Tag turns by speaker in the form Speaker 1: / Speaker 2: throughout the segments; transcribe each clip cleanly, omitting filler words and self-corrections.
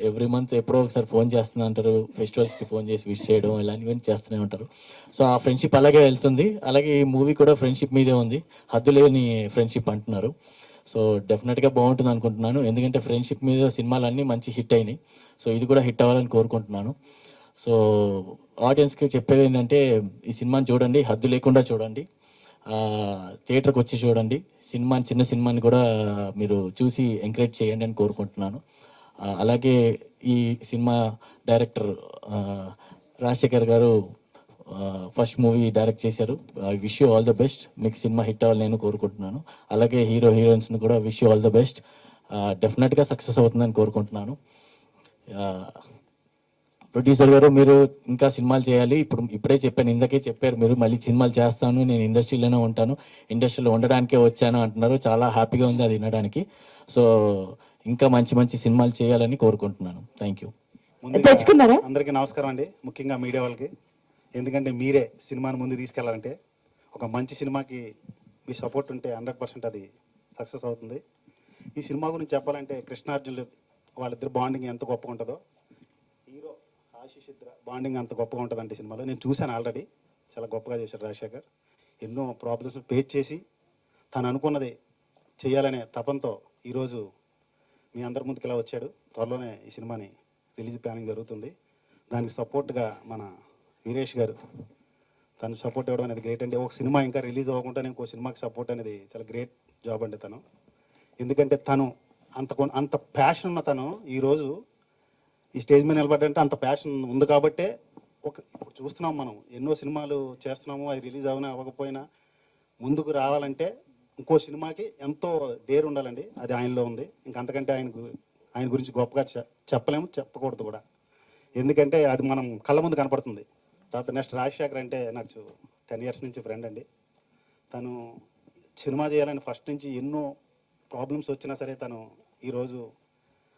Speaker 1: Every month ఎప్పుడో ఒకసారి phone చేస్తూనే ఉంటారు. ఫెస్టివల్స్‌కి ఫోన్ చేసి విష్ చేయడం ఇలాంటివన్నీ చేస్తూనే ఉంటారు. సో, ఆ ఫ్రెండ్‌షిప్ అలాగే వెళ్తుంది. అలాగే ఈ మూవీ కూడా ఫ్రెండ్‌షిప్ మీదే ఉంది. హద్దులేని ఫ్రెండ్‌షిప్ అంటున్నారు. సో, డెఫినెట్‌గా బావుంటుందనుకుంటున్నాను. ఎందుకంటే ఫ్రెండ్‌షిప్ మీద సినిమాలన్నీ మంచి హిట్ అయినాయి. సో, ఇది కూడా హిట్ అవ్వాలని కోరుకుంటున్నాను. సో, ఆడియన్స్‌కి చెప్పేదేంటంటే ఈ సినిమాని చూడండి. హద్దు లేకుండా చూడండి. థియేటర్‌కొచ్చి చూడండి. చిన్న సినిమాని కూడా మీరు చూసి ఎంకరేజ్ చేయండి అని కోరుకుంటున్నాను. అలాగే ఈ సినిమా డైరెక్టర్ రాజశేఖర్ గారు ఫస్ట్ మూవీ డైరెక్ట్ చేశారు. I wish you all the best. మీకు సినిమా హిట్ అవ్వాలని నేను కోరుకుంటున్నాను. అలాగే హీరోయిన్స్‌ని కూడా wish you all the best. డెఫినెట్‌గా సక్సెస్ అవుతుందని కోరుకుంటున్నాను. ప్రొడ్యూసర్ గారు, మీరు ఇంకా సినిమాలు చేయాలి. ఇప్పుడే చెప్పాను, ఇందాకే చెప్పారు మీరు, మళ్ళీ సినిమాలు చేస్తాను, నేను ఇండస్ట్రీలోనే ఉంటాను, ఇండస్ట్రీలో ఉండడానికే వచ్చాను అంటున్నారు. చాలా హ్యాపీగా ఉంది అది వినడానికి. సో, ఇంకా మంచి మంచి సినిమాలు చేయాలని కోరుకుంటున్నాను. Thank you.
Speaker 2: తెచ్చుకున్నారా? అందరికీ నమస్కారం అండి, ముఖ్యంగా మీడియా వాళ్ళకి. ఎందుకంటే మీరే సినిమాను ముందు తీసుకెళ్ళాలంటే, ఒక మంచి సినిమాకి మీ సపోర్ట్ ఉంటే 100% అది సక్సెస్ అవుతుంది. ఈ సినిమా గురించి చెప్పాలంటే కృష్ణార్జునులు వాళ్ళిద్దరు బాండింగ్ ఎంత గొప్పగా ఉంటుందో, హీరో ఆశీష్ ఇద్దరు బాండింగ్ అంత గొప్పగా ఉంటుందండి సినిమాలో. నేను చూశాను ఆల్రెడీ, చాలా గొప్పగా చేశారు రాజశేఖర్. ఎన్నో ప్రాబ్లమ్స్ ఫేస్ చేసి తను అనుకున్నది చేయాలనే తపంతో ఈరోజు మీ అందరి ముందుకు ఇలా వచ్చాడు. త్వరలోనే ఈ సినిమాని రిలీజ్ ప్లానింగ్ జరుగుతుంది. దానికి సపోర్ట్గా మన వీరేష్ గారు తను సపోర్ట్ ఇవ్వడం అనేది గ్రేట్ అండి. ఒక సినిమా ఇంకా రిలీజ్ అవ్వకుండా ఇంకో సినిమాకి సపోర్ట్ అనేది చాలా గ్రేట్ జాబ్ అండి తను. ఎందుకంటే తను అంత ప్యాషన్ ఉన్న తను ఈరోజు ఈ స్టేజ్ మీద నిలబడ్డంటే అంత ప్యాషన్ ఉంది కాబట్టే ఇప్పుడు చూస్తున్నాం మనం ఎన్నో సినిమాలు చేస్తున్నాము, అది రిలీజ్ అవనా అవ్వకపోయినా ముందుకు రావాలంటే ఇంకో సినిమాకి ఎంతో డేర్ ఉండాలండి. అది ఆయనలో ఉంది. ఇంకంతకంటే ఆయన గురించి గొప్పగా చెప్పలేము, చెప్పకూడదు కూడా. ఎందుకంటే అది మనం కళ్ళ ముందు కనపడుతుంది. తర్వాత నెక్స్ట్ రాజశేఖర్ అంటే నాకు 10 years నుంచి ఫ్రెండ్ అండి. తను సినిమా చేయాలని ఫస్ట్ నుంచి ఎన్నో ప్రాబ్లమ్స్ వచ్చినా సరే తను ఈరోజు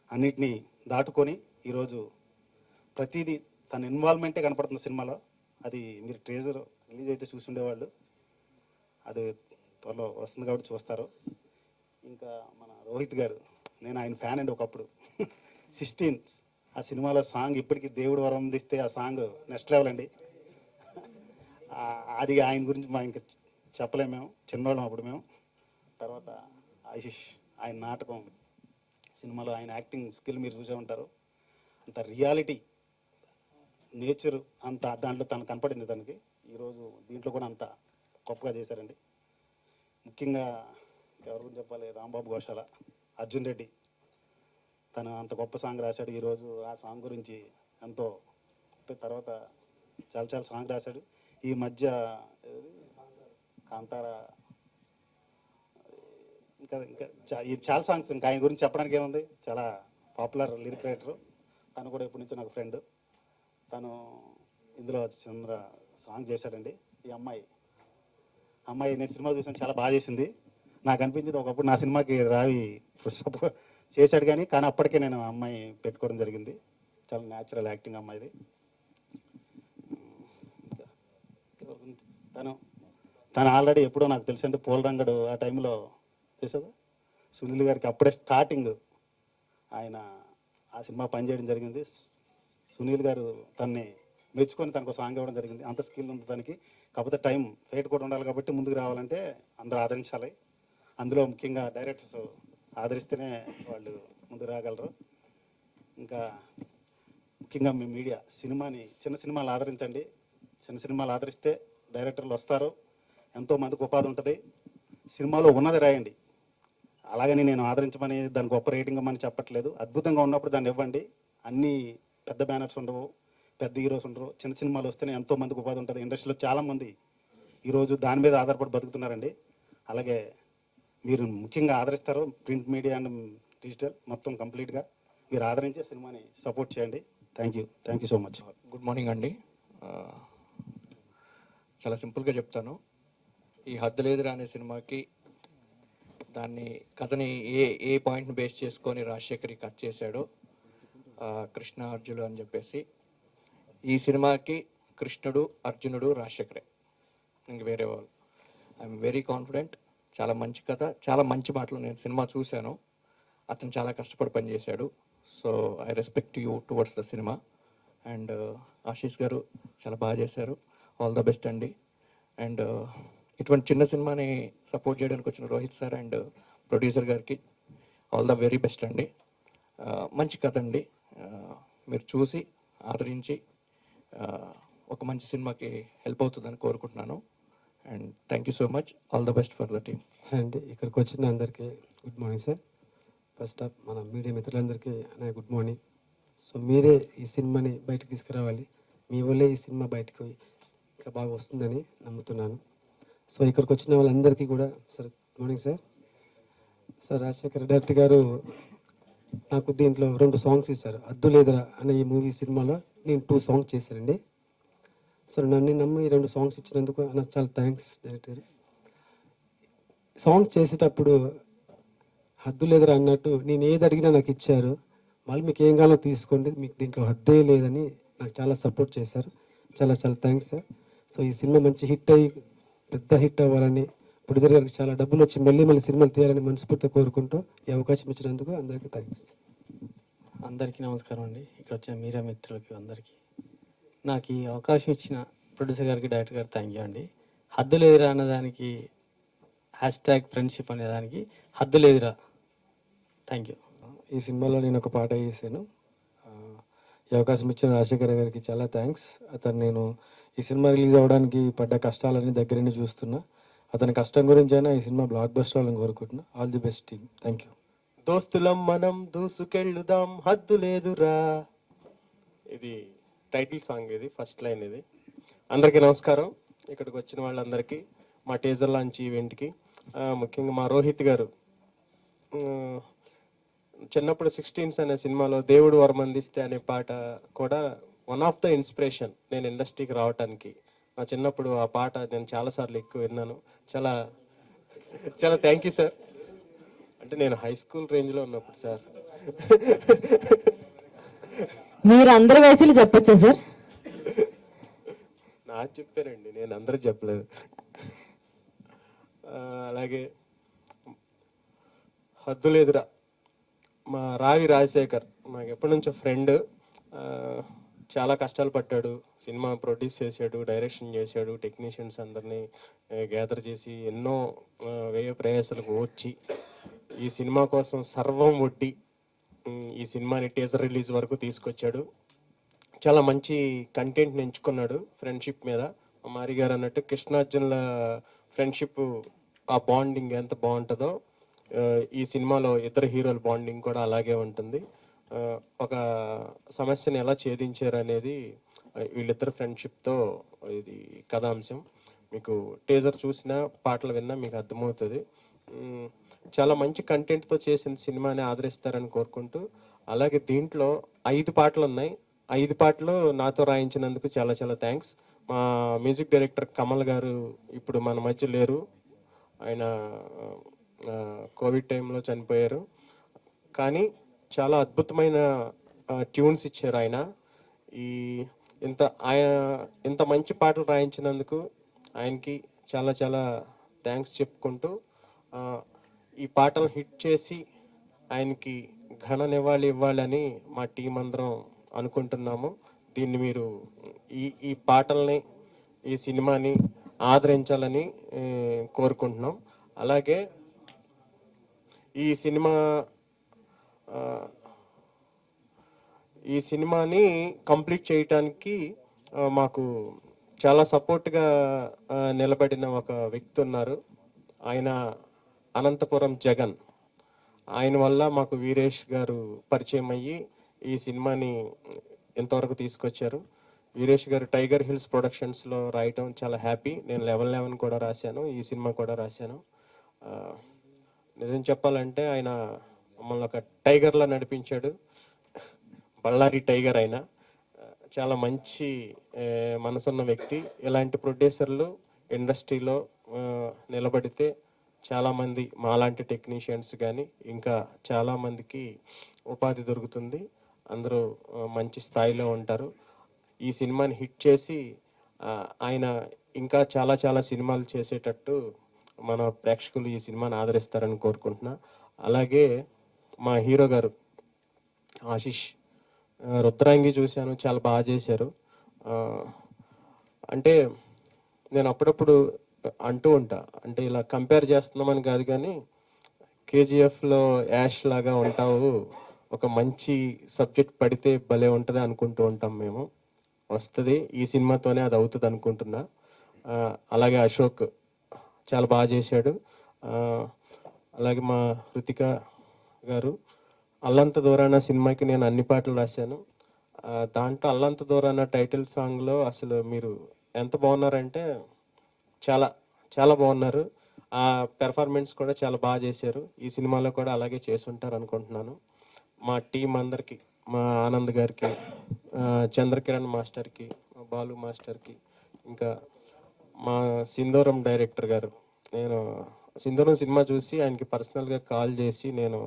Speaker 2: అన్నిటినీ దాటుకొని ఈరోజు ప్రతిదీ తన ఇన్వాల్వ్మెంటే కనపడుతుంది సినిమాలో. అది మీరు ట్రేజర్ రిలీజ్ అయితే చూసి ఉండేవాళ్ళు, అది త్వరలో వస్తుంది కాబట్టి చూస్తారు. ఇంకా మన రోహిత్ గారు, నేను ఆయన ఫ్యాన్ అండి ఒకప్పుడు. 16 ఆ సినిమాలో సాంగ్ ఇప్పటికీ దేవుడు వరం అందిస్తే ఆ సాంగ్ నెక్స్ట్ లెవెల్ అండి. అది ఆయన గురించి మా ఇంకా చెప్పలేము, మేము చిన్నవాళ్ళం అప్పుడు మేము. తర్వాత ఆశీష్, ఆయన నాటకం సినిమాలో ఆయన యాక్టింగ్ స్కిల్ మీరు చూసే ఉంటారు. అంత రియాలిటీ నేచర్ అంత దాంట్లో తను కనపడింది తనకి. ఈరోజు దీంట్లో కూడా అంత గొప్పగా చేశారండి. ముఖ్యంగా ఎవరి గురించి చెప్పాలి, రాంబాబు గోశాల, అర్జున్ రెడ్డి, తను అంత గొప్ప సాంగ్ రాశాడు. ఈరోజు ఆ సాంగ్ గురించి ఎంతో తర్వాత చాలా సాంగ్ రాశాడు. ఈ మధ్య కాంతారా, ఇంకా చాలా సాంగ్స్, ఇంకా ఆయన గురించి చెప్పడానికి ఏముంది, చాలా పాపులర్ లిరిక్ రైటర్. తను కూడా ఎప్పటి నుంచో నాకు ఫ్రెండ్. తను ఇందులో చంద్ర సాంగ్ చేశాడండి. ఈ అమ్మాయి నేను సినిమా చూసాను, చాలా బాగా చేసింది. నాకు అనిపించింది ఒకప్పుడు నా సినిమాకి రావి చేశాడు కానీ అప్పటికే నేను అమ్మాయి పెట్టుకోవడం జరిగింది. చాలా న్యాచురల్ యాక్టింగ్ అమ్మాయిది. తను ఆల్రెడీ ఎప్పుడో నాకు తెలుసు అంటే పోలరంగడు ఆ టైంలో చేసావు సునీల్ గారికి అప్పుడే స్టార్టింగ్ ఆయన ఆ సినిమా పనిచేయడం జరిగింది. సునీల్ గారు తనని మెచ్చుకొని తనకు సాంగ్ ఇవ్వడం జరిగింది. అంత స్కిల్ ఉంది తనకి. కాకపోతే టైం ఫేట్ కూడా ఉండాలి కాబట్టి ముందుకు రావాలంటే అందరూ ఆదరించాలి. అందులో ముఖ్యంగా డైరెక్టర్స్ ఆదరిస్తేనే వాళ్ళు ముందుకు రాగలరు. ఇంకా ముఖ్యంగా మీ మీడియా చిన్న సినిమాలు ఆదరించండి. చిన్న సినిమాలు ఆదరిస్తే డైరెక్టర్లు వస్తారు, ఎంతోమందికి ఉపాధి ఉంటుంది. సినిమాలో ఉన్నది రాయండి. అలాగని నేను ఆదరించమని దాని గొప్ప రేటింగ్ ఇవ్వమని చెప్పట్లేదు. అద్భుతంగా ఉన్నప్పుడు దాన్ని ఇవ్వండి. అన్నీ పెద్ద బ్యానర్స్ ఉండవు, పెద్ద హీరోస్ ఉండరు. చిన్న సినిమాలు వస్తేనే ఎంతోమందికి ఉపాధి ఉంటుంది. ఇండస్ట్రీలో చాలామంది ఈరోజు దాని మీద ఆధారపడి బతుకుతున్నారండి. అలాగే మీరు ముఖ్యంగా ఆదరిస్తారు. ప్రింట్ మీడియా అండ్ డిజిటల్ మొత్తం కంప్లీట్గా మీరు ఆదరించే సినిమాని సపోర్ట్ చేయండి. Thank you so much.
Speaker 3: Good morning అండి. చాలా సింపుల్గా చెప్తాను. ఈ హద్దులేదురా అనే సినిమాకి కథని ఏ పాయింట్ని బేస్ చేసుకొని రాజశేఖర్ కట్ చేశాడో, కృష్ణ అర్జునుడు అని చెప్పేసి, ఈ సినిమాకి కృష్ణుడు అర్జునుడు రాజశేఖరే, ఇంక వేరే వాళ్ళు. I'm very confident. చాలా మంచి కథ, చాలా మంచి మాటలు. నేను సినిమా చూశాను, అతను చాలా కష్టపడి పనిచేశాడు. So I respect you towards the cinema. And Ashish గారు చాలా బాగా చేశారు. ఆల్ ద బెస్ట్ అండి. అండ్ ఇటువంటి చిన్న సినిమాని సపోర్ట్ చేయడానికి వచ్చిన రోహిత్ సార్ అండ్ ప్రొడ్యూసర్ గారికి ఆల్ ద వెరీ బెస్ట్ అండి. మంచి కథ అండి. మీరు చూసి ఆదరించి ఒక మంచి సినిమాకి హెల్ప్ అవుతుందని కోరుకుంటున్నాను. And thank you so much. All the best for the team.
Speaker 4: అండి ఇక్కడికి వచ్చిన అందరికీ good morning sir. First of మన మీడియా మిత్రులందరికీ నా గుడ్ మార్నింగ్. సో మీరే ఈ సినిమాని బయటకు తీసుకురావాలి. మీ వల్లే ఈ సినిమా బయటకు ఇంకా బాగా వస్తుందని నమ్ముతున్నాను. సో ఇక్కడికి వచ్చిన వాళ్ళందరికీ కూడా sir good morning sir. Sir Rajasekhar director గారు నాకు దీంట్లో 2 సాంగ్స్ ఇచ్చారు. అద్దు లేదురా అనే ఈ మూవీ సినిమాలో నేను 2 సాంగ్స్ చేశానండి. సో నన్ను నమ్మి ఈ 2 సాంగ్స్ ఇచ్చినందుకు నాకు చాలా థ్యాంక్స్ డైరెక్టర్. సాంగ్ చేసేటప్పుడు హద్దు లేదురా అన్నట్టు నేను ఏది అడిగినా నాకు ఇచ్చారు. మళ్ళీ మీకు ఏం కావాలో తీసుకోండి, మీకు దీంట్లో హద్దే లేదని నాకు చాలా సపోర్ట్ చేశారు. చాలా చాలా థ్యాంక్స్ సార్. సో ఈ సినిమా మంచి హిట్ అయ్యి పెద్ద హిట్ అవ్వాలని, ప్రొడ్యూసర్ గారికి చాలా డబ్బులు వచ్చి మళ్ళీ సినిమాలు తీయాలని మనస్ఫూర్తిగా కోరుకుంటూ ఈ అవకాశం ఇచ్చినందుకు అందరికీ థ్యాంక్స్.
Speaker 5: అందరికీ నమస్కారం అండి. ఇక్కడ వచ్చిన మీడియా మిత్రులకి అందరికీ నాకు ఈ అవకాశం ఇచ్చిన ప్రొడ్యూసర్ గారికి, డైరెక్టర్ గారికి థ్యాంక్ యూ అండి. హద్దు లేదురా అన్నదానికి #ఫ్రెండ్షిప్ అనేదానికి హద్దు లేదురా. Thank you.
Speaker 4: ఈ సినిమాలో నేను ఒక పాట చేశాను. ఈ అవకాశం ఇచ్చిన రాజశేఖర్ గారికి చాలా థ్యాంక్స్. నేను ఈ సినిమా రిలీజ్ అవ్వడానికి పడ్డ కష్టాలన్నీ దగ్గరని చూస్తున్నా. అతని కష్టం గురించి అయినా ఈ సినిమా బ్లాక్ బస్టర్ అవ్వాలని కోరుకుంటున్నా. All the best team. Thank you.
Speaker 6: దోస్తులం మనం దూసుకెళ్ళుదాం హద్దు లేదురా, ఇది టైటిల్ సాంగ్. ఇది ఫస్ట్ లైన్. ఇది అందరికీ నమస్కారం. ఇక్కడికి వచ్చిన వాళ్ళందరికీ, మా టీజర్ లాంచ్ ఈవెంట్కి, ముఖ్యంగా మా రోహిత్ గారు చిన్నప్పుడు 16 అనే సినిమాలో దేవుడు వరమందిస్తే అనే పాట కూడా వన్ ఆఫ్ ద ఇన్స్పిరేషన్ నేను ఇండస్ట్రీకి రావడానికి. నా చిన్నప్పుడు ఆ పాట నేను చాలాసార్లు ఎక్కువ విన్నాను. చాలా చాలా థ్యాంక్ యూ సార్. అంటే నేను హై స్కూల్ రేంజ్లో ఉన్నప్పుడు సార్.
Speaker 7: మీరు అందరి వయసులు చెప్పొచ్చా సార్?
Speaker 6: నాకు చెప్పారండి, నేను అందరూ చెప్పలేదు. అలాగే హద్దు లేదురా, మా రావి రాజశేఖర్ నాకు ఎప్పటి నుంచో ఫ్రెండ్. చాలా కష్టాలు పడ్డాడు, సినిమా ప్రొడ్యూస్ చేశాడు, డైరెక్షన్ చేశాడు, టెక్నీషియన్స్ అందరినీ గ్యాదర్ చేసి ఎన్నో వ్యయ ప్రయాసాలకు వచ్చి ఈ సినిమా కోసం సర్వం ఒడ్డి ఈ సినిమాని టీజర్ రిలీజ్ వరకు తీసుకొచ్చాడు. చాలా మంచి కంటెంట్ని ఎంచుకున్నాడు ఫ్రెండ్షిప్ మీద. మారి గారు అన్నట్టు కృష్ణార్జునుల ఫ్రెండ్షిప్, ఆ బాండింగ్ ఎంత బాగుంటుందో ఈ సినిమాలో ఇద్దరు హీరోల బాండింగ్ కూడా అలాగే ఉంటుంది. ఒక సమస్యను ఎలా ఛేదించారు అనేది వీళ్ళిద్దరు ఫ్రెండ్షిప్తో ఇది కథాంశం. మీకు టీజర్ చూసినా పాటలు విన్నా మీకు అర్థమవుతుంది. చాలా మంచి కంటెంట్తో చేసిన సినిమాని ఆదరిస్తారని కోరుకుంటూ, అలాగే దీంట్లో 5 పాటలు ఉన్నాయి. 5 పాటలు నాతో రాయించినందుకు చాలా చాలా థ్యాంక్స్. మా మ్యూజిక్ డైరెక్టర్ కమల్ గారు ఇప్పుడు మన మధ్య లేరు, ఆయన కోవిడ్ టైంలో చనిపోయారు. కానీ చాలా అద్భుతమైన ట్యూన్స్ ఇచ్చారు ఆయన. ఇంత మంచి పాటలు రాయించినందుకు ఆయనకి చాలా చాలా థ్యాంక్స్ చెప్పుకుంటూ, ఈ పాటలు హిట్ చేసి ఆయనకి ఘన నివాళి ఇవ్వాలని మా టీం అందరం అనుకుంటున్నాము. దీన్ని మీరు ఈ పాటల్ని, ఈ సినిమాని ఆదరించాలని కోరుకుంటున్నాం. అలాగే ఈ సినిమాని కంప్లీట్ చేయటానికి మాకు చాలా సపోర్ట్గా నిలబడిన ఒక వ్యక్తి ఉన్నారు. ఆయన అనంతపురం జగన్. ఆయన వల్ల మాకు వీరేష్ గారు పరిచయం అయ్యి ఈ సినిమాని ఎంతవరకు తీసుకొచ్చారు. వీరేష్ గారు టైగర్ హిల్స్ ప్రొడక్షన్స్లో రాయటం చాలా హ్యాపీ. నేను 11 కూడా రాశాను, ఈ సినిమా కూడా రాశాను. నిజం చెప్పాలంటే ఆయన మమ్మల్ని ఒక టైగర్లా నడిపించాడు. బళ్ళారి టైగర్ ఆయన. చాలా మంచి మనసున్న వ్యక్తి. ఇలాంటి ప్రొడ్యూసర్లు ఇండస్ట్రీలో నిలబడితే చాలామంది మాలాంటి టెక్నీషియన్స్ కానీ ఇంకా చాలామందికి ఉపాధి దొరుకుతుంది. అందరూ మంచి స్థాయిలో ఉంటారు. ఈ సినిమాని హిట్ చేసి ఆయన ఇంకా చాలా చాలా సినిమాలు చేసేటట్టు మన ప్రేక్షకులు ఈ సినిమాని ఆదరిస్తారని కోరుకుంటున్నా. అలాగే మా హీరో గారు ఆశిష్, రుద్రాంగి చూశాను, చాలా బాగా చేశారు. ఆ, అంటే నేను అప్పుడప్పుడు అంటూ ఉంటా, అంటే ఇలా కంపేర్ చేస్తున్నామని కాదు కానీ కేజీఎఫ్లో యాష్ లాగా ఉంటావు, ఒక మంచి సబ్జెక్ట్ పడితే భలే ఉంటుంది అనుకుంటూ ఉంటాం మేము. వస్తుంది, ఈ సినిమాతోనే అది అవుతుంది అనుకుంటున్నా. అలాగే అశోక్ చాలా బాగా చేశాడు. అలాగే మా హృతిక గారు, అల్లంత దూరాన సినిమాకి నేను అన్ని పాటలు రాశాను. దాంట్లో అల్లంత దూరాన టైటిల్ సాంగ్లో అసలు మీరు ఎంత బాగున్నారంటే చాలా చాలా బాగున్నారు. ఆ పెర్ఫార్మెన్స్ కూడా చాలా బాగా చేశారు. ఈ సినిమాలో కూడా అలాగే చేసుంటారు అనుకుంటున్నాను. మా టీం అందరికీ, మా ఆనంద్ గారికి, చంద్రకిరణ్ మాస్టర్కి, మా బాలు మాస్టర్కి, ఇంకా మా సింధూరం డైరెక్టర్ గారు, నేను సింధూరం సినిమా చూసి ఆయనకి పర్సనల్గా కాల్ చేసి నేను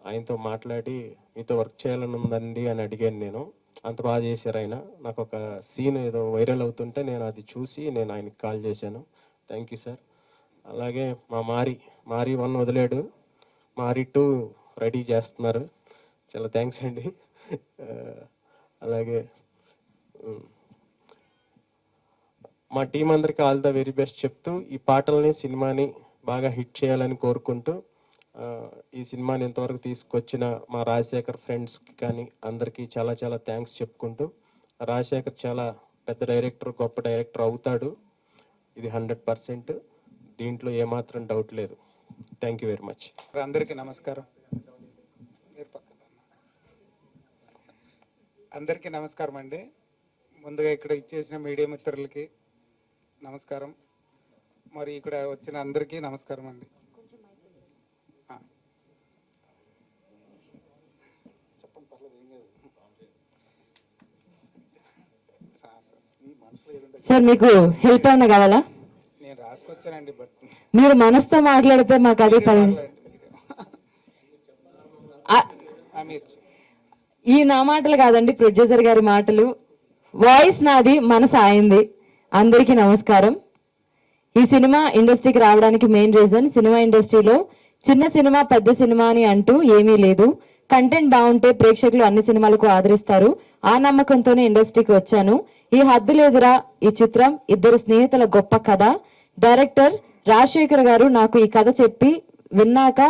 Speaker 6: ఆయనతో మాట్లాడి మీతో వర్క్ చేయాలని ఉందండి అని అడిగాను. నేను అంత బాగా చేశారు ఆయన. నాకు ఒక సీన్ ఏదో వైరల్ అవుతుంటే నేను అది చూసి నేను ఆయనకి కాల్ చేశాను. Thank you sir. అలాగే మా మారి 1 వదిలాడు, మారి 2 రెడీ చేస్తున్నారు. చాలా థ్యాంక్స్ అండి. అలాగే మా టీం అందరికీ ఆల్ ద వెరీ బెస్ట్ చెప్తూ ఈ పాటల్ని, సినిమాని బాగా హిట్ చేయాలని కోరుకుంటూ, ఈ సినిమాని ఇంతవరకు తీసుకొచ్చిన మా రాజశేఖర్ ఫ్రెండ్స్కి కానీ అందరికీ చాలా చాలా థ్యాంక్స్ చెప్పుకుంటూ, రాజశేఖర్ చాలా పెద్ద డైరెక్టర్, గొప్ప డైరెక్టర్ అవుతాడు, ఇది 100%, దీంట్లో ఏమాత్రం డౌట్ లేదు. Thank you very much.
Speaker 8: అందరికీ నమస్కారం. అందరికీ నమస్కారం అండి. ముందుగా ఇక్కడ ఇచ్చేసిన మీడియా మిత్రులకి నమస్కారం. మరి ఇక్కడ వచ్చిన అందరికీ నమస్కారం అండి.
Speaker 7: సార్ మీకు హెల్ప్ ఏమైనా కావాలా?
Speaker 8: నేను రాసుకొచ్చానండి, బట్
Speaker 7: మీరు మనసుతో మాట్లాడితే మాకు అదే పని.
Speaker 8: మీరు
Speaker 7: ఈ నా మాటలు కాదండి, ప్రొడ్యూసర్ గారి మాటలు. వాయిస్ నాది, మనసు ఆయింది. అందరికీ నమస్కారం. ఈ సినిమా ఇండస్ట్రీకి రావడానికి మెయిన్ రీజన్, సినిమా ఇండస్ట్రీలో చిన్న సినిమా పెద్ద సినిమా అని అంటూ ఏమీ లేదు. కంటెంట్ బాగుంటే ప్రేక్షకులు అన్ని సినిమాలకు ఆదరిస్తారు. ఆ నమ్మకంతోనే ఇండస్ట్రీకి వచ్చాను. ఈ హద్దులేదురా ఈ చిత్రం ఇద్దరు స్నేహితుల గొప్ప కథ. డైరెక్టర్ రాజశేఖర్ గారు నాకు ఈ కథ చెప్పి విన్నాక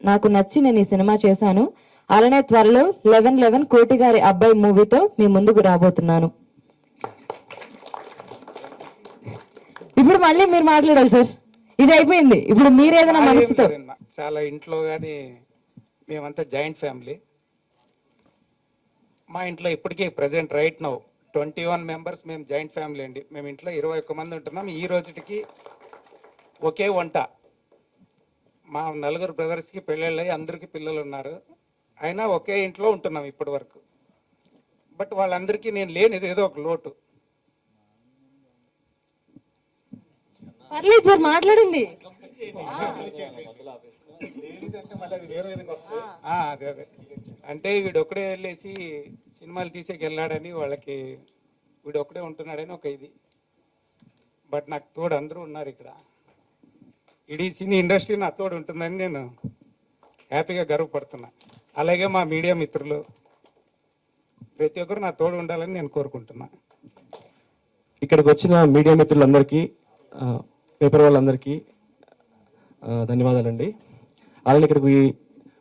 Speaker 7: నాకు నచ్చి నేను ఈ సినిమా చేశాను. అలానే త్వరలో 11 కోటి గారి అబ్బాయి మూవీతో మీ ముందుకు రాబోతున్నాను. ఇప్పుడు మళ్ళీ మీరు మాట్లాడాలి సార్, ఇది అయిపోయింది. ఇప్పుడు మీరు ఏదైనా మనసుతో,
Speaker 8: చాలా ఇంట్లో కానీ మేమంతా జాయింట్ ఫ్యామిలీ. మా ఇంట్లో ఇప్పటికీ ప్రజెంట్ రైట్ నౌ 21 మెంబర్స్ మేము జాయింట్ ఫ్యామిలీ అండి. మేము ఇంట్లో 21 మంది ఉంటున్నాం. ఈ రోజుకి ఒకే వంట. మా 4 బ్రదర్స్కి పెళ్ళిళ్ళయి అందరికీ పిల్లలు ఉన్నారు. అయినా ఒకే ఇంట్లో ఉంటున్నాం ఇప్పటి వరకు. బట్ వాళ్ళందరికీ నేను లేనిది ఏదో ఒక లోటు.
Speaker 7: పర్లేదు సార్ మాట్లాడండి.
Speaker 8: అదే అంటే వీడు ఒక్కడే వెళ్ళేసి సినిమాలు తీసేకి వెళ్ళాడని వాళ్ళకి, వీడు ఒక్కడే ఉంటున్నాడని ఒక ఇది. బట్ నాకు తోడు అందరూ ఉన్నారు ఇక్కడ. ఇడీ సినీ ఇండస్ట్రీ నా తోడు ఉంటుందని నేను హ్యాపీగా గర్వపడుతున్నా. అలాగే మా మీడియా మిత్రులు ప్రతి ఒక్కరు నా తోడు ఉండాలని నేను కోరుకుంటున్నా.
Speaker 4: ఇక్కడికి వచ్చిన మీడియా మిత్రులందరికీ, పేపర్ వాళ్ళందరికీ ధన్యవాదాలండి. అలానే ఇక్కడికి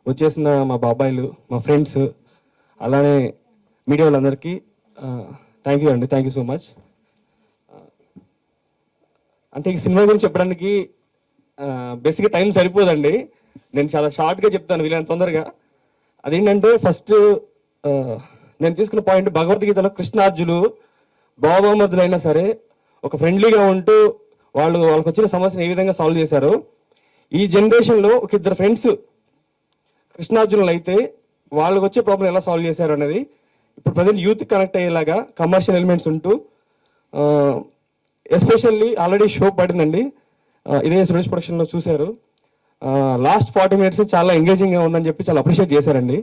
Speaker 4: వచ్చేసిన మా బాబాయిలు, మా ఫ్రెండ్స్, అలానే మీడియా వాళ్ళందరికీ థ్యాంక్ యూ అండి. Thank you so much. అంటే ఈ సినిమా గురించి చెప్పడానికి బేసిక్గా టైం సరిపోదండి. నేను చాలా షార్ట్గా చెప్తాను వీళ్ళని తొందరగా. అదేంటంటే ఫస్ట్ నేను తీసుకున్న పాయింట్, భగవద్గీతలో కృష్ణార్జులు బాబామర్దులైనా సరే ఒక ఫ్రెండ్లీగా ఉంటూ వాళ్ళకి వచ్చిన సమస్యను ఏ విధంగా సాల్వ్ చేశారో, ఈ జనరేషన్లో ఒక ఇద్దరు ఫ్రెండ్స్ కృష్ణార్జునులు అయితే వాళ్ళకి వచ్చే ప్రాబ్లం ఎలా సాల్వ్ చేశారు అనేది ఇప్పుడు ప్రజెంట్ యూత్ కనెక్ట్ అయ్యేలాగా కమర్షియల్ ఎలిమెంట్స్ ఉంటూ, ఎస్పెషల్లీ ఆల్రెడీ షో పడిందండి, ఇదే సురేష్ ప్రొడక్షన్లో చూశారు. లాస్ట్ 40 minutes చాలా ఎంగేజింగ్గా ఉందని చెప్పి చాలా అప్రిషియేట్ చేశారండి.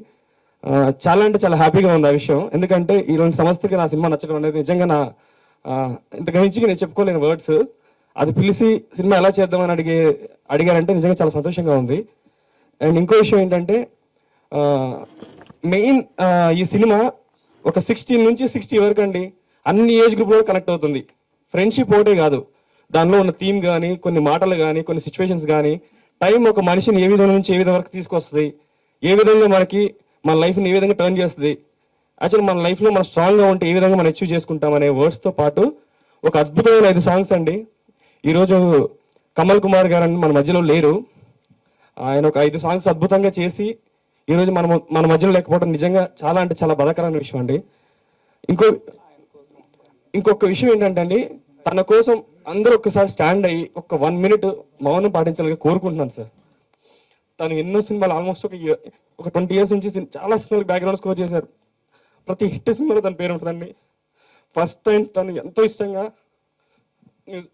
Speaker 4: చాలా అంటే చాలా హ్యాపీగా ఉంది ఆ విషయం. ఎందుకంటే ఈ 2 సంవత్సరాలకి నా సినిమా నచ్చడం అనేది నిజంగా నా ఇంతకు మించి నేను చెప్పుకోలేని వర్డ్స్. అది పిలిచి సినిమా ఎలా చేద్దామని అడిగారంటే నిజంగా చాలా సంతోషంగా ఉంది. అండ్ ఇంకో విషయం ఏంటంటే
Speaker 6: మెయిన్ ఈ సినిమా ఒక 16 నుంచి 60 వరకు అండి అన్ని ఏజ్ గ్రూప్ కనెక్ట్ అవుతుంది. ఫ్రెండ్షిప్ ఒకటే కాదు, దానిలో ఉన్న థీమ్ కానీ, కొన్ని మాటలు కానీ, కొన్ని సిచ్యువేషన్స్ కానీ, టైం ఒక మనిషిని ఏ విధంగా నుంచి ఏ విధంగా వరకు తీసుకొస్తుంది, ఏ విధంగా మనకి మన లైఫ్ని ఏ విధంగా టర్న్ చేస్తుంది, యాక్చువల్లీ మన లైఫ్లో మనం స్ట్రాంగ్గా ఉంటే ఏ విధంగా మనం అచీవ్ చేసుకుంటాం అనే వర్డ్స్తో పాటు ఒక అద్భుతమైన 5 సాంగ్స్ అండి. ఈరోజు కమల్ కుమార్ గారు అని మన మధ్యలో లేరు. ఆయన ఒక 5 సాంగ్స్ అద్భుతంగా చేసి ఈరోజు మన మధ్యలో లేకపోవడం నిజంగా చాలా అంటే చాలా బాధాకరమైన విషయం అండి. ఇంకొక విషయం ఏంటంటే అండి, తన కోసం అందరూ ఒక్కసారి స్టాండ్ అయ్యి ఒక 1 minute మౌనం పాటించాలని కోరుకుంటున్నాను సార్. తను ఎన్నో సినిమాలు ఆల్మోస్ట్ ఒక 20 years నుంచి చాలా సినిమాలకు బ్యాక్గ్రౌండ్ స్కోర్ చేశారు. ప్రతి హిట్ సినిమాలో తన పేరు ఉంటుందండి. ఫస్ట్ టైం తను ఎంతో ఇష్టంగా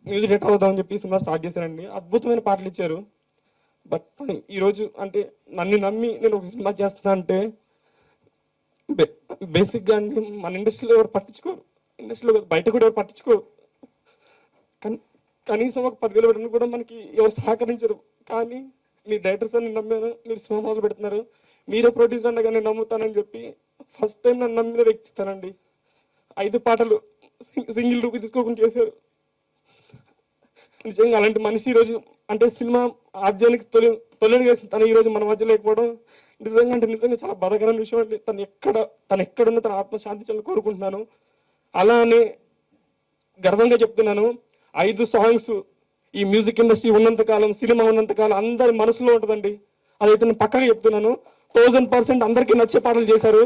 Speaker 6: మ్యూజిక్ డైరెక్టర్ అవుదామని చెప్పి సినిమా స్టార్ట్ చేశారండి. అద్భుతమైన పాటలు ఇచ్చారు. బట్ తను ఈరోజు అంటే నన్ను నమ్మి నేను ఒక సినిమా చేస్తున్నా అంటే బేసిక్గా అండి మన ఇండస్ట్రీలో ఎవరు పట్టించుకోరు, ఇండస్ట్రీలో బయట కూడా ఎవరు పట్టించుకోరు. కనీసం ఒక 10,000 పెట్టిన కూడా మనకి ఎవరు సహకరించరు. కానీ మీ డైరెక్టర్స్ అని నమ్మాను, మీరు సినిమా మొదలు పెడుతున్నారు, మీరే ప్రొడ్యూసర్ అన్నగా నేను నమ్ముతానని చెప్పి ఫస్ట్ టైం నన్ను నమ్మిన వ్యక్తిస్తానండి. 5 పాటలు సింగిల్ రూపీ తీసుకోకుండా చేశారు. నిజంగా అలాంటి మనిషి ఈరోజు అంటే సినిమా ఆర్జానికి తొలిగా తను ఈరోజు మన మధ్య లేకపోవడం నిజంగా అంటే నిజంగా చాలా బాధాకరమైన విషయం అండి. తను ఎక్కడున్న తన ఆత్మశాంతి చెంది కోరుకుంటున్నాను. అలానే గర్వంగా చెప్తున్నాను, 5 సాంగ్స్ ఈ మ్యూజిక్ ఇండస్ట్రీ ఉన్నంతకాలం, సినిమా ఉన్నంతకాలం అందరి మనసులో ఉంటుందండి. అదైతే నేను పక్కగా చెప్తున్నాను. 1000% అందరికీ నచ్చే పాటలు చేశారు.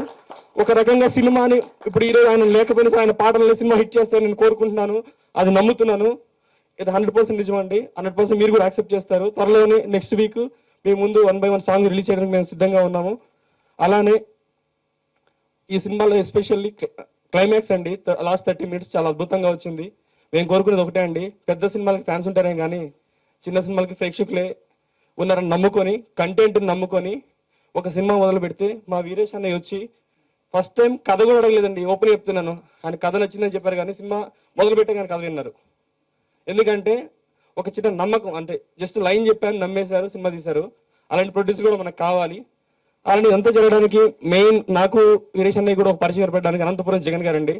Speaker 6: ఒక రకంగా సినిమాని ఇప్పుడు ఈరోజు ఆయన లేకపోయినా సరే ఆయన పాటలని సినిమా హిట్ చేస్తారని నేను కోరుకుంటున్నాను, అది నమ్ముతున్నాను. ఇది 100% నిజం అండి. 100% మీరు కూడా యాక్సెప్ట్ చేస్తారు. త్వరలోనే నెక్స్ట్ వీక్ మేము ముందు 1 by 1 సాంగ్ రిలీజ్ చేయడానికి మేము సిద్ధంగా ఉన్నాము. అలానే ఈ సినిమాలో ఎస్పెషల్లీ క్లైమాక్స్ అండి, లాస్ట్ 30 minutes చాలా అద్భుతంగా వచ్చింది. మేము కోరుకునేది ఒకటే అండి, పెద్ద సినిమాలకి ఫ్యాన్స్ ఉంటారే కానీ చిన్న సినిమాలకి ప్రేక్షకులే ఉన్నారని నమ్ముకొని, కంటెంట్ని నమ్ముకొని ఒక సినిమా మొదలు పెడితే మా వీరేష్ అన్నయ్య వచ్చి ఫస్ట్ టైం కథ కూడా అడగలేదండి. ఓపెన్ చెప్తున్నాను, ఆయన కథ నచ్చిందని చెప్పారు కానీ సినిమా మొదలు పెట్టే కానీ కథ విన్నారు. ఎందుకంటే ఒక చిన్న నమ్మకం, అంటే జస్ట్ లైన్ చెప్పాను నమ్మేశారు, సినిమా తీశారు. అలాంటి ప్రొడ్యూసర్ కూడా మనకు కావాలి. అలాంటి అంతా జరగడానికి మెయిన్ నాకు వీరేష్ అన్నయ్య కూడా ఒక పరిచయం ఏర్పడడానికి అనంతపురం జగన్ గారండి.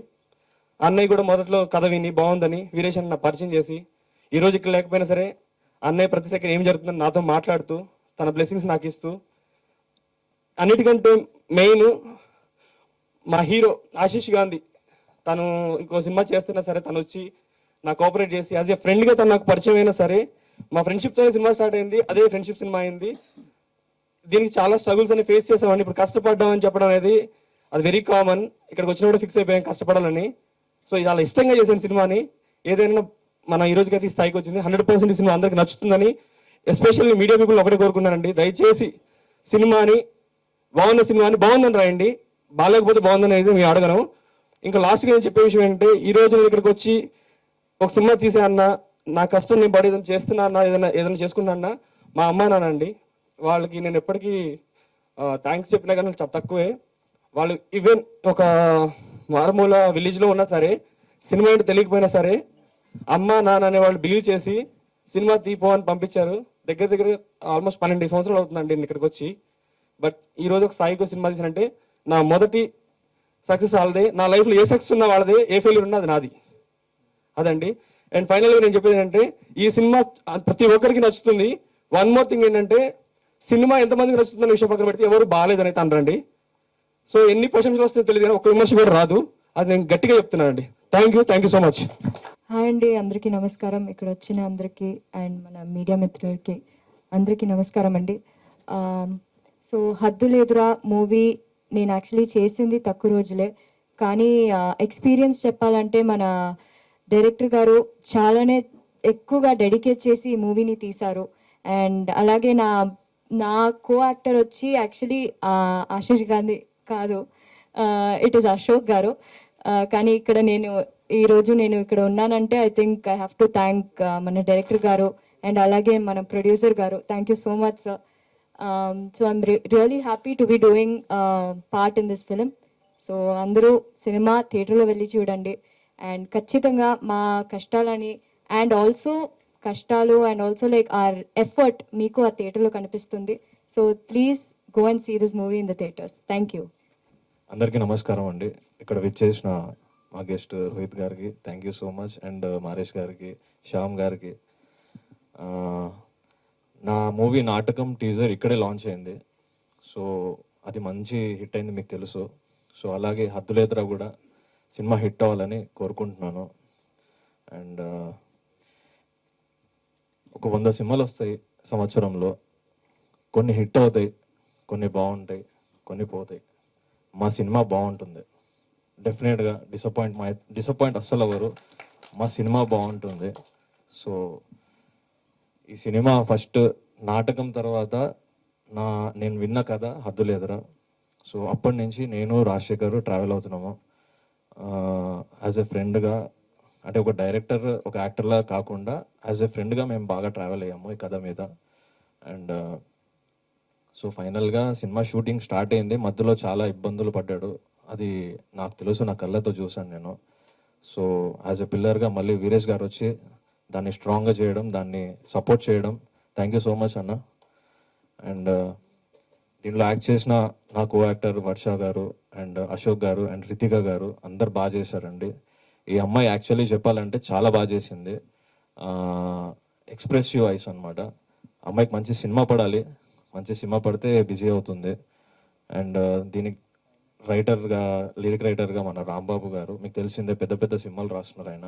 Speaker 6: అన్నయ్య కూడా మొదట్లో కథ విని బాగుందని వీరేష్ అన్న పరిచయం చేసి ఈరోజు ఇక్కడ లేకపోయినా సరే అన్నయ్య ప్రతి సెకండ్ ఏం జరుగుతుందని నాతో మాట్లాడుతూ తన బ్లెస్సింగ్స్ నాకు ఇస్తూ, అన్నిటికంటే మెయిన్ మా హీరో ఆశీష్ గాంధీ, తను ఇంకో సినిమా చేస్తున్నా సరే తను వచ్చి నాకు కోఆపరేట్ చేసి యాజ్ ఏ ఫ్రెండ్గా తను నాకు పరిచయం అయినా సరే మా ఫ్రెండ్షిప్తోనే సినిమా స్టార్ట్ అయింది. అదే ఫ్రెండ్షిప్ సినిమా అయింది. దీనికి చాలా స్ట్రగుల్స్ అని ఫేస్ చేసామండి. ఇప్పుడు కష్టపడ్డామని చెప్పడం అనేది అది వెరీ కామన్. ఇక్కడికి వచ్చినప్పుడు ఫిక్స్ అయిపోయాం కష్టపడాలని. సో ఇది అలా ఇష్టంగా చేసిన సినిమాని ఏదైనా మన ఈ రోజుకైతే ఈ స్థాయికి వచ్చింది. 100% ఈ సినిమా అందరికి నచ్చుతుందని ఎస్పెషల్లీ మీడియా పీపుల్ ఒకటే కోరుకున్నానండి, దయచేసి సినిమాని బాగున్న సినిమాని బాగుందని రాయండి, బాగాలేకపోతే బాగుందని అయితే మేము అడగను. ఇంకా లాస్ట్గా నేను చెప్పే విషయం ఏంటంటే, ఈ రోజు నేను ఇక్కడికి వచ్చి ఒక సినిమా తీసే అన్న, నా కష్టం నేను పడి ఏదైనా చేస్తున్నా అన్న, ఏదైనా చేసుకున్నా అన్న, మా అమ్మ నానండి, వాళ్ళకి నేను ఎప్పటికీ థ్యాంక్స్ చెప్పినా కానీ చాలా తక్కువే. వాళ్ళు ఈవెన్ ఒక మారుమూల విలేజ్లో ఉన్నా సరే, సినిమా ఏంటో తెలియకపోయినా సరే అమ్మ నాన్న అనే వాళ్ళు బిలీవ్ చేసి సినిమా తీపో అని పంపించారు. దగ్గర దగ్గర ఆల్మోస్ట్ 12 సంవత్సరాలు అవుతుందండి నేను ఇక్కడికి వచ్చి. బట్ ఈరోజు ఒక స్థాయికి సినిమా తీసానంటే నా మొదటి సక్సెస్ వాళ్ళదే. నా లైఫ్లో ఏ సక్సెస్ ఉన్నా వాళ్ళదే, ఏ ఫెయిల్యూర్ ఉన్నా అది నాది, అదండి. అండ్ ఫైనల్గా నేను చెప్పేది ఏంటంటే, ఈ సినిమా ప్రతి ఒక్కరికి నచ్చుతుంది. వన్ మోర్ థింగ్ ఏంటంటే, సినిమా ఎంతమందికి నచ్చుతుందనే విషయం పక్కన పెడితే ఎవరు బాగాలేదని అయితే అనరండి. సో ఎన్ని ప్రశంసలు వస్తే తెలియదు కానీ ఒక్క విమర్శ కూడా రాదు, అది నేను గట్టిగా చెప్తున్నానండి. Thank you so much.
Speaker 7: Hi అండి, అందరికీ నమస్కారం. ఇక్కడ వచ్చిన అందరికీ అండ్ మన మీడియా మిత్రులకి అందరికీ నమస్కారం అండి. సో హద్దు లేదురా మూవీ నేను యాక్చువల్లీ చేసింది తక్కువ రోజులే, కానీ ఎక్స్పీరియన్స్ చెప్పాలంటే మన డైరెక్టర్ గారు చాలానే ఎక్కువగా డెడికేట్ చేసి ఈ మూవీని తీశారు. అండ్ అలాగే నా కో యాక్టర్ వచ్చి యాక్చువల్లీ ఆశీష్ గాంధీ కాదు, ఇట్ ఈస్ అశోక్ గారు. కానీ ఇక్కడ ఈరోజు నేను ఇక్కడ ఉన్నానంటే I think I have to thank మన డైరెక్టర్ గారు అండ్ అలాగే మన ప్రొడ్యూసర్ గారు. Thank you so much sir. So I'm really happy to be doing part in this film. So అందరూ సినిమా థియేటర్లో వెళ్ళి చూడండి. అండ్ ఖచ్చితంగా మా కష్టాలని అండ్ ఆల్సో కష్టాలు and also like our effort మీకు ఆ థియేటర్లో కనిపిస్తుంది. So please go and see this movie in the theatres. Thank you.
Speaker 9: అందరికీ నమస్కారం అండి. ఇక్కడ విచ్చేసిన మా గెస్ట్ రోహిత్ గారికి thank you so much, and Maresh గారికి, శ్యామ్ గారికి. నా మూవీ నాటకం టీజర్ ఇక్కడే లాంచ్ అయింది. సో అది మంచి హిట్ అయింది, మీకు తెలుసు. సో అలాగే హద్దులేదురా కూడా సినిమా హిట్ అవ్వాలని కోరుకుంటున్నాను. అండ్ ఒక 100 సినిమాలు వస్తాయి సంవత్సరంలో. కొన్ని హిట్ అవుతాయి, కొన్ని బాగుంటాయి, కొన్ని పోతాయి. మా సినిమా బాగుంటుంది, డెఫినెట్గా డిసప్పాయింట్ అస్సలు అవ్వరు. మా సినిమా బాగుంటుంది. సో ఈ సినిమా ఫస్ట్ నాటకం తర్వాత నేను విన్న కథ హద్దులేదురా. సో అప్పటి నుంచి నేను రాజశేఖర్ ట్రావెల్ అవుతున్నాము యాజ్ ఎ ఫ్రెండ్గా. అంటే ఒక డైరెక్టర్, ఒక యాక్టర్లా కాకుండా యాజ్ ఎ ఫ్రెండ్గా మేము బాగా ట్రావెల్ అయ్యాము ఈ కథ మీద. అండ్ సో ఫైనల్గా సినిమా షూటింగ్ స్టార్ట్ అయింది. మధ్యలో చాలా ఇబ్బందులు పడ్డాడు, అది నాకు తెలుసు, నా కళ్ళతో చూశాను నేను. సో యాజ్ ఎ పిల్లర్గా మళ్ళీ వీరేష్ గారు వచ్చి దాన్ని స్ట్రాంగ్గా చేయడం, దాన్ని సపోర్ట్ చేయడం, థ్యాంక్ యూ సో మచ్ అన్న. అండ్ దీంట్లో యాక్ట్ చేసిన నా కో యాక్టర్ వర్ష గారు, అండ్ అశోక్ గారు, అండ్ రితిక గారు అందరు బాగా చేశారండి. ఈ అమ్మాయి యాక్చువల్లీ చెప్పాలంటే చాలా బాగా చేసింది. ఎక్స్ప్రెసివ్ ఐస్ అనమాట. అమ్మాయికి మంచి సినిమా పడాలి, మంచి సినిమా పడితే బిజీ అవుతుంది. అండ్ దీనికి లిరిక్ రైటర్గా మన రాంబాబు గారు, మీకు తెలిసిందే, పెద్ద పెద్ద సినిమాలు రాస్తున్నారు ఆయన.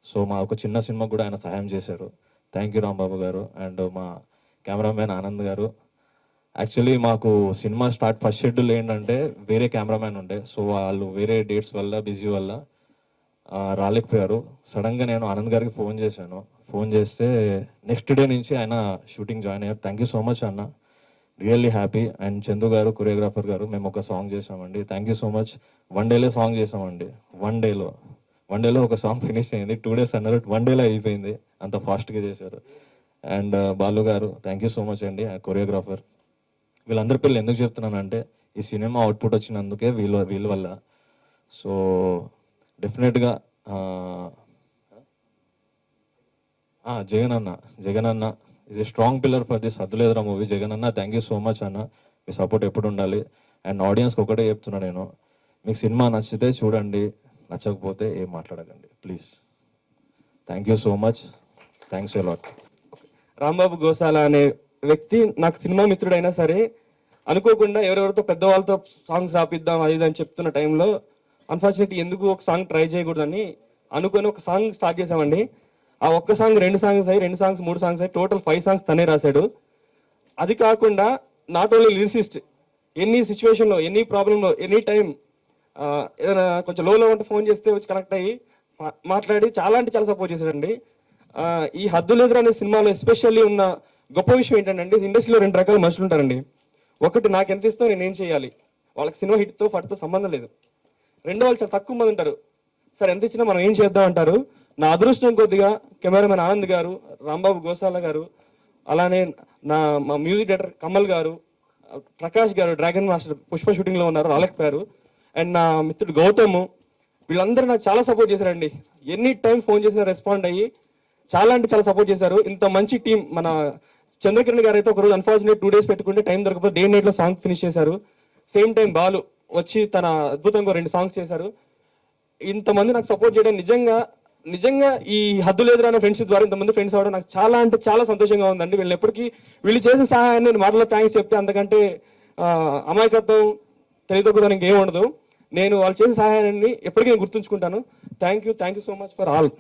Speaker 9: సో మా ఒక చిన్న సినిమా కూడా ఆయన సహాయం చేశారు. థ్యాంక్ యూ రాంబాబు గారు. అండ్ మా కెమెరామ్యాన్ ఆనంద్ గారు. యాక్చువల్లీ మాకు సినిమా ఫస్ట్ షెడ్యూల్ ఏంటంటే వేరే కెమెరామ్యాన్ ఉండే, సో వాళ్ళు వేరే డేట్స్ వల్ల బిజీ వల్ల రాలేకపోయారు. సడన్గా నేను ఆనంద్ గారికి ఫోన్ చేశాను. ఫోన్ చేస్తే నెక్స్ట్ డే నుంచి ఆయన షూటింగ్ జాయిన్ అయ్యారు. థ్యాంక్ యూ సో మచ్ అన్న, రియల్లీ హ్యాపీ. అండ్ చందు గారు, కొరియోగ్రాఫర్ గారు, మేము ఒక సాంగ్ చేసామండి. Thank you so much. 1 డేలో సాంగ్ చేసామండి. 1 డేలో ఒక సాంగ్ ఫినిష్ అయింది. 2 డేస్ అన్నారు, 1 డేలో అయిపోయింది. అంత ఫాస్ట్గా చేశారు. అండ్ బాలు గారు, థ్యాంక్ యూ సో మచ్ అండి, కొరియోగ్రాఫర్. వీళ్ళందరి పేర్లు ఎందుకు చెప్తున్నానంటే ఈ సినిమా అవుట్పుట్ వచ్చినందుకే వీళ్ళ వల్ల. సో డెఫినెట్గా జగన్ అన్న is a strong pillar for this Haddu Ledu Ra movie. Jagan అన్న, థ్యాంక్ యూ సో మచ్ అన్న, మీ సపోర్ట్ ఎప్పుడు ఉండాలి. అండ్ ఆడియన్స్కి ఒకటే చెప్తున్నా నేను, మీకు సినిమా నచ్చితే చూడండి, నచ్చకపోతే ఏం మాట్లాడకండి please. Thank you so much, thanks a lot.
Speaker 6: Rambabu Gosala అనే వ్యక్తి నాకు సినిమా మిత్రుడైనా సరే, అనుకోకుండా ఎవరెవరితో పెద్దవాళ్ళతో సాంగ్స్ రాపిద్దాం అది ఇది అని చెప్తున్న టైంలో అన్ఫార్చునేట్లీ ఎందుకు ఒక సాంగ్ ట్రై చేయకూడదని అనుకొని ఒక సాంగ్ స్టార్ట్ చేసామండి. ఆ ఒక్క సాంగ్ 2 సాంగ్స్ అయ్యి, 2 సాంగ్స్ 3 సాంగ్స్ అయ్యి, టోటల్ 5 సాంగ్స్ తనే రాశాడు. అది కాకుండా నాట్ ఓన్లీ లిరిసిస్ట్, ఎనీ సిచ్యువేషన్లో, ఎనీ ప్రాబ్లంలో, ఎనీ టైం ఏదైనా కొంచెం లోలో ఉంటే ఫోన్ చేస్తే వచ్చి కనెక్ట్ అయ్యి మాట్లాడి చాలా అంటే చాలా సపోర్ట్ చేశాడండి. ఈ హద్దులేదురా అనే సినిమాలో ఎస్పెషల్లీ ఉన్న గొప్ప విషయం ఏంటంటే, ఇండస్ట్రీలో 2 రకాల మనుషులు ఉంటారండి. ఒకటి, నాకు ఎంత ఇస్తావు నేనేం చేయాలి, వాళ్ళకి సినిమా హిట్తో ఫట్తో సంబంధం లేదు. రెండో వాళ్ళు చాలా తక్కువ మంది ఉంటారు, సరే ఎంత ఇచ్చినా మనం ఏం చేద్దాం అంటారు. నా అదృష్టం కొద్దిగా కెమెరామెన్ ఆనంద్ గారు, రాంబాబు గోసాల గారు, అలానే మా మ్యూజిక్ డైరెక్టర్ కమల్ గారు, ప్రకాష్ గారు డ్రాగన్ మాస్టర్ పుష్ప షూటింగ్లో ఉన్నారు, రాలేకపోయారు. అండ్ నా మిత్రుడు గౌతమ్, వీళ్ళందరూ నాకు చాలా సపోర్ట్ చేశారండి. ఎనీ టైం ఫోన్ చేసినా రెస్పాండ్ అయ్యి చాలా అంటే చాలా సపోర్ట్ చేశారు. ఇంత మంచి టీం మన చంద్రకిరణ్ గారు అయితే ఒకరోజు అన్ఫార్చునేట్ 2 డేస్ పెట్టుకుంటే టైం దొరకపోతే డే నైట్లో సాంగ్ ఫినిష్ చేశారు. సేమ్ టైం బాలు వచ్చి తన అద్భుతంగా 2 సాంగ్స్ చేశారు. ఇంతమంది నాకు సపోర్ట్ చేయడం నిజంగా ఈ హద్దులేదురా అనే ఫ్రెండ్షిప్ ద్వారా ఇంతమంది ఫ్రెండ్స్ అవ్వడం నాకు చాలా అంటే చాలా సంతోషంగా ఉందండి. వీళ్ళు చేసిన సహాయాన్ని నేను మాటలో థ్యాంక్స్ చెప్తే అంతకంటే అమాయకత్వం, తెలియదొక్కుదనం ఇంకేం ఉండదు. నేను వాళ్ళు చేసిన సహాయాన్ని ఎప్పటికీ నేను గుర్తుంచుకుంటాను. Thank you so much for all.